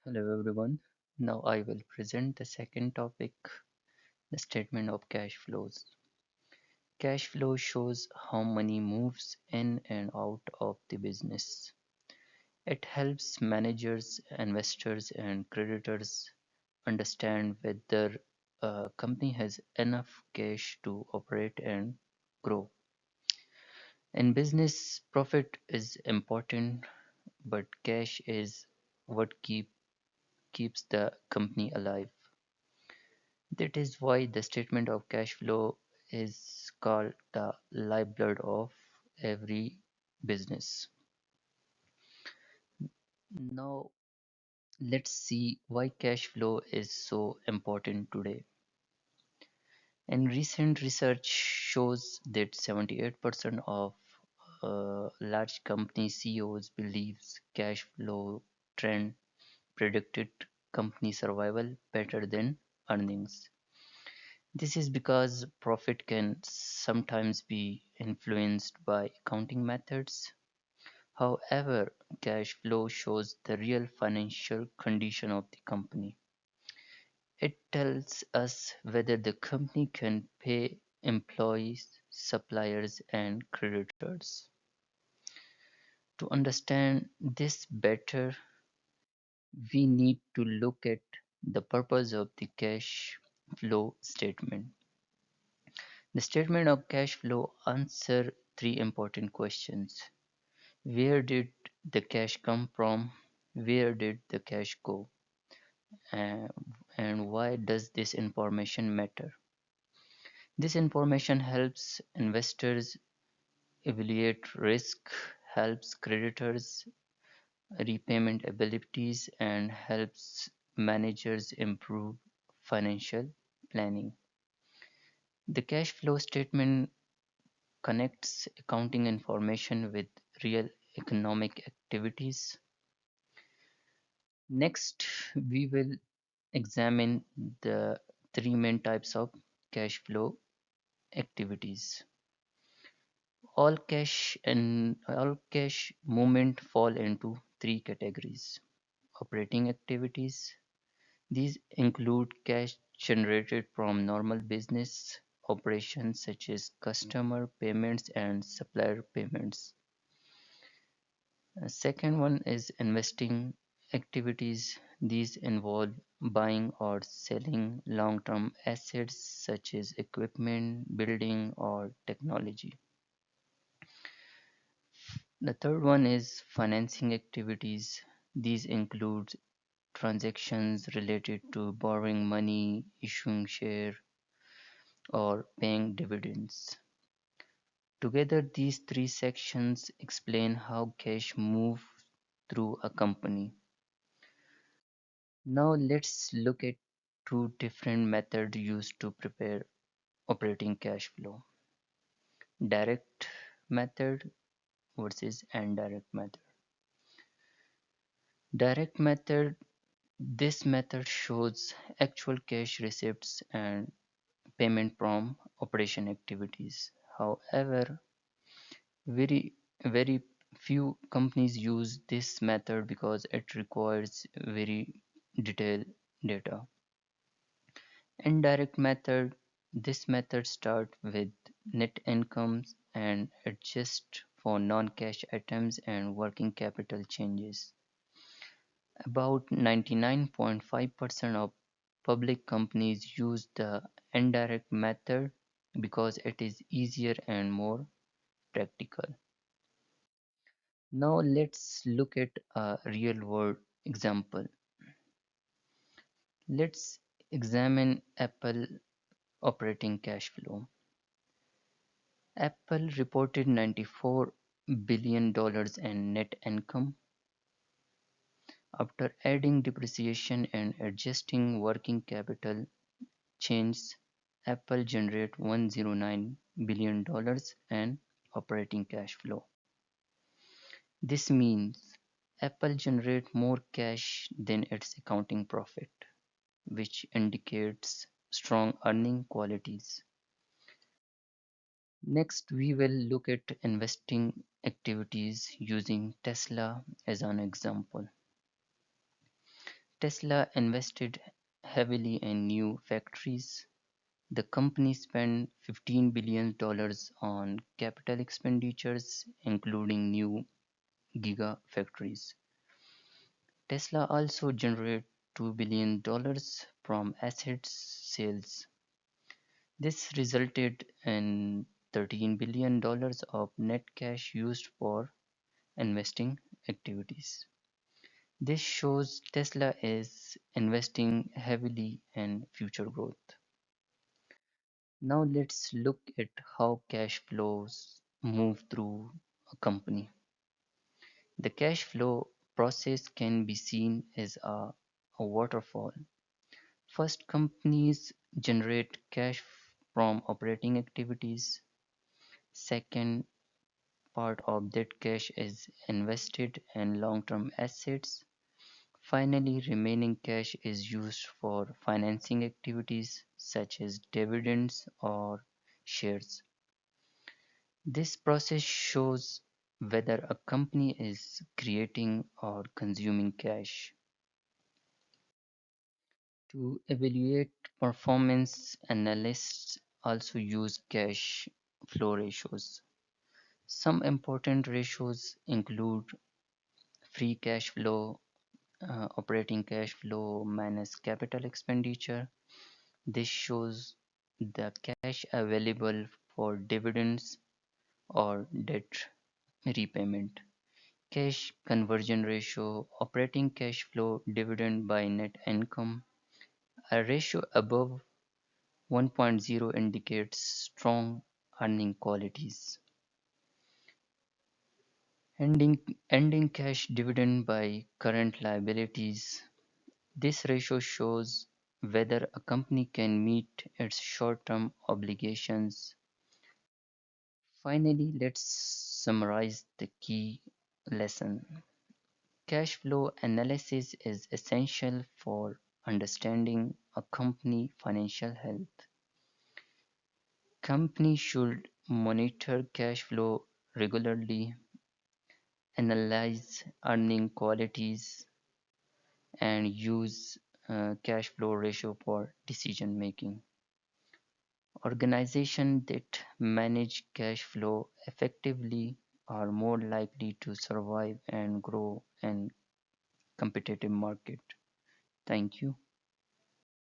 Hello everyone. Now I will present the second topic, the statement of cash flows. Cash flow shows how money moves in and out of the business. It helps managers, investors, and creditors understand whether a company has enough cash to operate and grow. In business, profit is important, but cash is what keeps the company alive. That is why the statement of cash flow is called the lifeblood of every business. Now, let's see why cash flow is so important today. And recent research shows that 78% of large company CEOs believes cash flow trend predicted company survival better than earnings. This is because profit can sometimes be influenced by accounting methods. However, cash flow shows the real financial condition of the company. It tells us whether the company can pay employees, suppliers, and creditors. To understand this better, we need to look at the purpose of the cash flow statement. The statement of cash flow answer three important questions. Where did the cash come from? Where did the cash go? And, and why does this information matter? This information helps investors evaluate risk, helps creditors repayment abilities, and helps managers improve financial planning. The cash flow statement connects accounting information with real economic activities. Next, we will examine the three main types of cash flow activities. All cash movement fall into three categories. Operating activities. These include cash generated from normal business operations such as customer payments and supplier payments. Second one is investing activities. These involve buying or selling long-term assets such as equipment, building, or technology. The third one is financing activities. These include transactions related to borrowing money, issuing share, or paying dividends. Together, these three sections explain how cash moves through a company. Now let's look at two different methods used to prepare operating cash flow. Direct method versus indirect method. Direct method, this method shows actual cash receipts and payment from operation activities. However, very very few companies use this method because it requires very detailed data. Indirect method, this method start with net incomes and adjust for non-cash items and working capital changes. About 99.5% of public companies use the indirect method because it is easier and more practical. Now let's look at a real world example. Let's examine Apple operating cash flow. Apple reported $94 billion in net income. After adding depreciation and adjusting working capital changes, Apple generated $109 billion in operating cash flow. This means Apple generates more cash than its accounting profit, which indicates strong earning qualities. Next, we will look at investing activities using Tesla as an example. Tesla invested heavily in new factories. The company spent $15 billion on capital expenditures, including new gigafactories. Tesla also generated $2 billion from asset sales. This resulted in $13 billion of net cash used for investing activities. This shows Tesla is investing heavily in future growth. Now let's look at how cash flows move through a company. The cash flow process can be seen as a waterfall. First, companies generate cash from operating activities. Second, part of that cash is invested in long-term assets. Finally, remaining cash is used for financing activities such as dividends or shares. This process shows whether a company is creating or consuming cash. To evaluate performance, analysts also use cash flow ratios. Some important ratios include free cash flow, operating cash flow minus capital expenditure. This shows the cash available for dividends or debt repayment. Cash conversion ratio, operating cash flow dividend by net income. A ratio above 1.0 indicates strong earning qualities. Ending cash dividend by current liabilities. This ratio shows whether a company can meet its short-term obligations. Finally, let's summarize the key lesson. Cash flow analysis is essential for understanding a company financial health. Companies should monitor cash flow regularly, analyze earning qualities, and use cash flow ratio for decision making. Organizations that manage cash flow effectively are more likely to survive and grow in competitive market. Thank you.